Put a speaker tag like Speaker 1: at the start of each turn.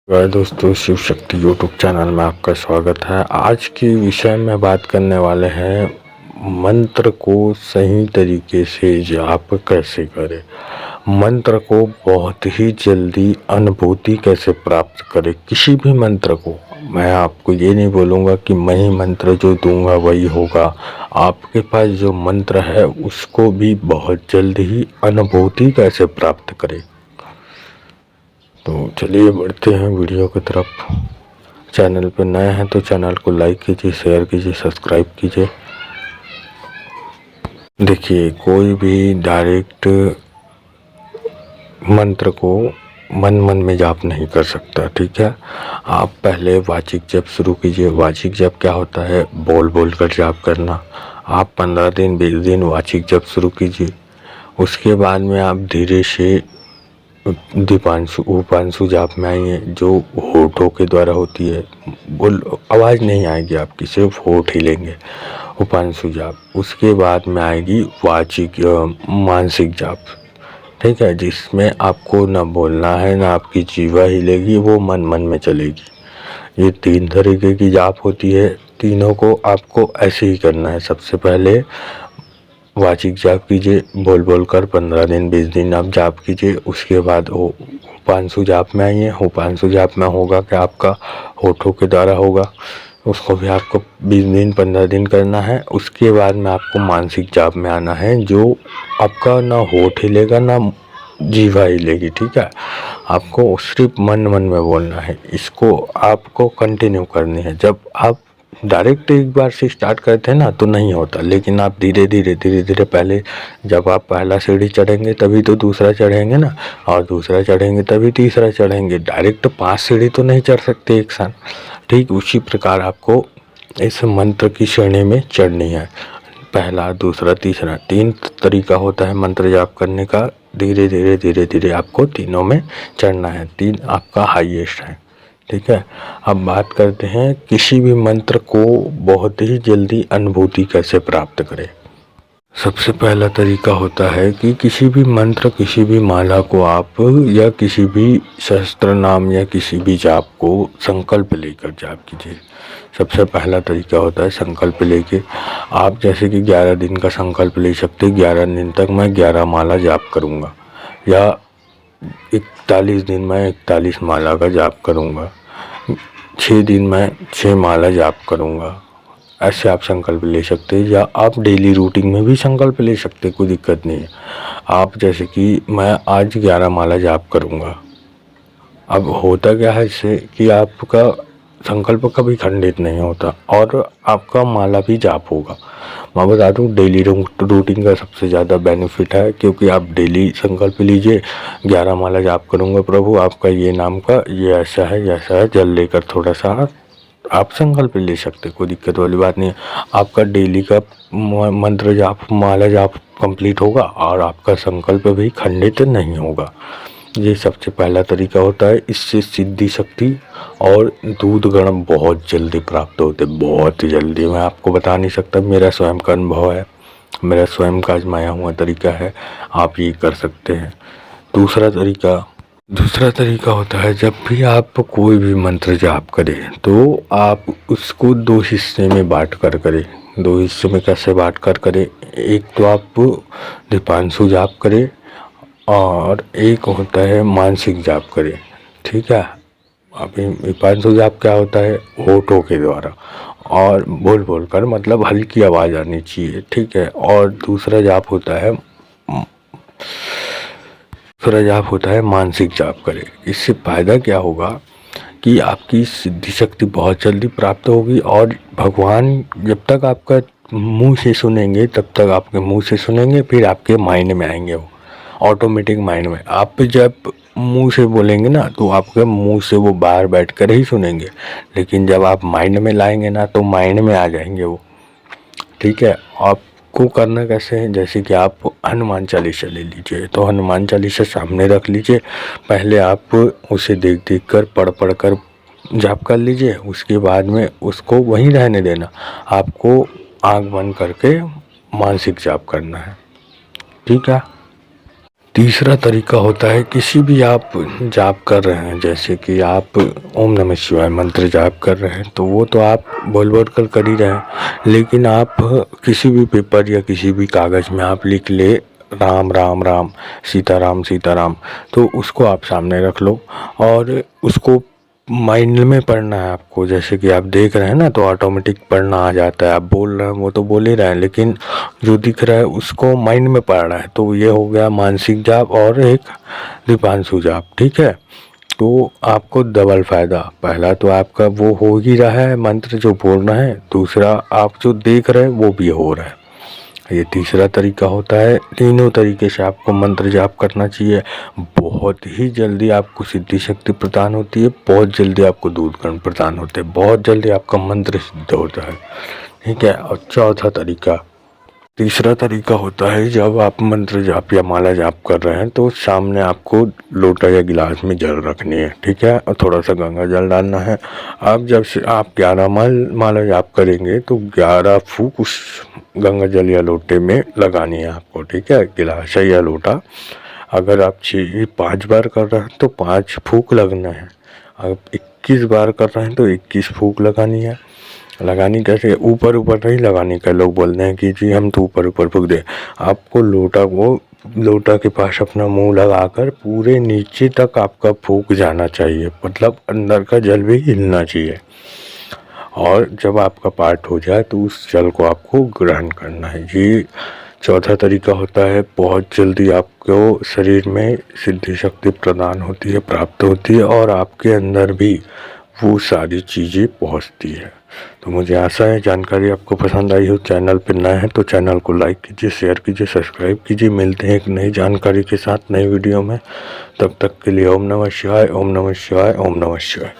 Speaker 1: दोस्तों, Shiv Shakti YouTube channel में आपका स्वागत है। आज के विषय में बात करने वाले हैं मंत्र को सही तरीके से जाप कैसे करें, मंत्र को बहुत ही जल्दी अनुभूति कैसे प्राप्त करें। किसी भी मंत्र को मैं आपको ये नहीं बोलूँगा कि मैं ही मंत्र जो दूंगा वही होगा। आपके पास जो मंत्र है उसको भी बहुत जल्द ही अनुभूति कैसे प्राप्त करें। तो चलिए बढ़ते हैं वीडियो की तरफ। चैनल पर नए हैं तो चैनल को लाइक कीजिए, शेयर कीजिए, सब्सक्राइब कीजिए। देखिए, कोई भी डायरेक्ट मंत्र को मन में जाप नहीं कर सकता, ठीक है। आप पहले वाचिक जप शुरू कीजिए। वाचिक जप क्या होता है? बोल कर जाप करना। आप 15 दिन 20 दिन वाचिक जप शुरू कीजिए। उसके बाद में आप धीरे से दीपांशु उपांशु जाप में आइए, जो होठों के द्वारा होती है। बोल आवाज़ नहीं आएगी आपकी, सिर्फ होठ हिलेंगे, उपांशु जाप। उसके बाद में आएगी वाचिक मानसिक जाप, ठीक है, जिसमें आपको ना बोलना है ना आपकी जीवा हिलेगी, वो मन में चलेगी। ये 3 तरीके की जाप होती है। तीनों को आपको ऐसे ही करना है। सबसे पहले वाचिक जाप कीजिए, बोल कर 15 दिन 20 दिन आप जाप कीजिए। उसके बाद उपांशु जाप में आइए। उपांशु जाप में होगा कि आपका होठों के द्वारा होगा, उसको भी आपको 20 दिन 15 दिन करना है। उसके बाद में आपको मानसिक जाप में आना है, जो आपका ना होठ हिलेगा ना जीवा हिलेगी, ठीक है। आपको सिर्फ मन में बोलना है। इसको आपको कंटिन्यू करनी है। जब आप डायरेक्ट एक बार से स्टार्ट करते हैं ना तो नहीं होता, लेकिन आप धीरे धीरे पहले जब आप पहला सीढ़ी चढ़ेंगे तभी तो दूसरा चढ़ेंगे ना, और दूसरा चढ़ेंगे तभी तीसरा चढ़ेंगे। डायरेक्ट 5 सीढ़ी तो नहीं चढ़ सकते एक साथ। ठीक उसी प्रकार आपको इस मंत्र की श्रेणी में चढ़नी है। पहला, दूसरा, तीसरा, 3 तरीका होता है मंत्र जाप करने का। धीरे धीरे आपको तीनों में चढ़ना है। 3 आपका हाईएस्ट है, ठीक है। अब बात करते हैं किसी भी मंत्र को बहुत ही जल्दी अनुभूति कैसे प्राप्त करें। सबसे पहला तरीका होता है कि किसी भी मंत्र, किसी भी माला को आप या किसी भी सहस्त्र नाम या किसी भी जाप को संकल्प लेकर जाप कीजिए। सबसे पहला तरीका होता है संकल्प लेके। आप जैसे कि 11 दिन का संकल्प ले सकते हैं। 11 दिन तक मैं 11 माला जाप करूँगा, या 41 दिन में 41 माला का जाप करूँगा, 6 दिन में 6 माला जाप करूँगा। ऐसे आप संकल्प ले सकते हैं, या आप डेली रूटीन में भी संकल्प ले सकते हैं, कोई दिक्कत नहीं है। आप जैसे कि मैं आज 11 माला जाप करूँगा। अब होता क्या है इससे कि आपका संकल्प कभी खंडित नहीं होता और आपका माला भी जाप होगा। मैं बता दूँ, डेली रूटीन का सबसे ज़्यादा बेनिफिट है, क्योंकि आप डेली संकल्प लीजिए 11 माला जाप करूँगा प्रभु आपका ये नाम का, ये ऐसा है, जल लेकर थोड़ा सा आप संकल्प ले सकते, कोई दिक्कत वाली बात नहीं है। आपका डेली का मंत्र जाप माला जाप कंप्लीट होगा और आपका संकल्प भी खंडित नहीं होगा। ये सबसे पहला तरीका होता है। इससे सिद्धि शक्ति और दूध गण बहुत जल्दी प्राप्त होते, बहुत जल्दी। मैं आपको बता नहीं सकता, मेरा स्वयं का अनुभव है, मेरा स्वयं का आजमाया हुआ तरीका है। आप ये कर सकते हैं। दूसरा तरीका होता है, जब भी आप कोई भी मंत्र जाप करें तो आप उसको 2 हिस्से में बांट कर करें। 2 हिस्से में कैसे बांट कर करें? एक तो आप दीपांशु जाप करें और एक होता है मानसिक जाप करें, ठीक है। अभी दीपांशु जाप क्या होता है? होठों के द्वारा और बोल कर, मतलब हल्की आवाज़ आनी चाहिए, ठीक है। और दूसरा जाप होता है मानसिक जाप करें। इससे फ़ायदा क्या होगा कि आपकी सिद्धि शक्ति बहुत जल्दी प्राप्त होगी, और भगवान जब तक आपका मुंह से सुनेंगे तब तक आपके मुंह से सुनेंगे, फिर आपके माइंड में आएंगे, वो ऑटोमेटिक माइंड में। आप जब मुंह से बोलेंगे ना तो आपके मुंह से वो बाहर बैठकर ही सुनेंगे, लेकिन जब आप माइंड में लाएंगे ना तो माइंड में आ जाएंगे वो, ठीक है। आपको करना कैसे है? जैसे कि आप हनुमान चालीसा ले लीजिए, तो हनुमान चालीसा सामने रख लीजिए। पहले आप उसे देख कर पढ़ कर जाप कर लीजिए। उसके बाद में उसको वहीं रहने देना। आपको आँख बंद करके मानसिक जाप करना है, ठीक है। तीसरा तरीका होता है किसी भी आप जाप कर रहे हैं, जैसे कि आप ओम नमः शिवाय मंत्र जाप कर रहे हैं तो वो तो आप बोल बोल कर ही रहे हैं, लेकिन आप किसी भी पेपर या किसी भी कागज़ में आप लिख ले राम राम राम सीताराम सीताराम, तो उसको आप सामने रख लो और उसको माइंड में पढ़ना है आपको। जैसे कि आप देख रहे हैं ना, तो ऑटोमेटिक पढ़ना आ जाता है। आप बोल रहे हैं वो तो बोल ही रहे हैं, लेकिन जो दिख रहा है उसको माइंड में पढ़ना है। तो ये हो गया मानसिक जाप और एक दीपांशु जाप, ठीक है। तो आपको डबल फ़ायदा, पहला तो आपका वो हो ही रहा है मंत्र जो बोलना है, दूसरा आप जो देख रहे हैं वो भी हो रहा है। ये तीसरा तरीका होता है। तीनों तरीके से आपको मंत्र जाप करना चाहिए। बहुत ही जल्दी आपको सिद्धि शक्ति प्रदान होती है, बहुत जल्दी आपको दूध गण प्रदान होते हैं, बहुत जल्दी आपका मंत्र सिद्ध होता है, ठीक है। और चौथा तरीका, तीसरा तरीका होता है जब आप मंत्र जाप या माला जाप कर रहे हैं तो सामने आपको लोटा या गिलास में जल रखनी है, ठीक है, और थोड़ा सा गंगा जल डालना है। अब जब से आप 11 माला जाप करेंगे तो 11 फूंक उस गंगा जल या लोटे में लगानी है आपको, ठीक है, गिलास या लोटा। अगर आप 5 बार कर रहे हैं तो 5 फूंक लगना है। अगर 21 बार कर रहे हैं तो 21 फूंक लगानी है। लगानी कैसे, ऊपर ऊपर नहीं लगानी का। लोग बोलते हैं कि जी हम तो ऊपर ऊपर फूंक दे। आपको लोटा के पास अपना मुंह लगाकर पूरे नीचे तक आपका फूंक जाना चाहिए, मतलब अंदर का जल भी हिलना चाहिए। और जब आपका पाठ हो जाए तो उस जल को आपको ग्रहण करना है। ये चौथा तरीका होता है। बहुत जल्दी आपको शरीर में सिद्धि शक्ति प्रदान होती है, प्राप्त होती है, और आपके अंदर भी वो सारी चीज़ें पहुंचती है। तो मुझे आशा है जानकारी आपको पसंद आई हो। चैनल पर नए हैं तो चैनल को लाइक कीजिए, शेयर कीजिए, सब्सक्राइब कीजिए। मिलते हैं एक नई जानकारी के साथ नई वीडियो में। तब तक के लिए ओम नमः शिवाय, ओम नमः शिवाय, ओम नमः शिवाय।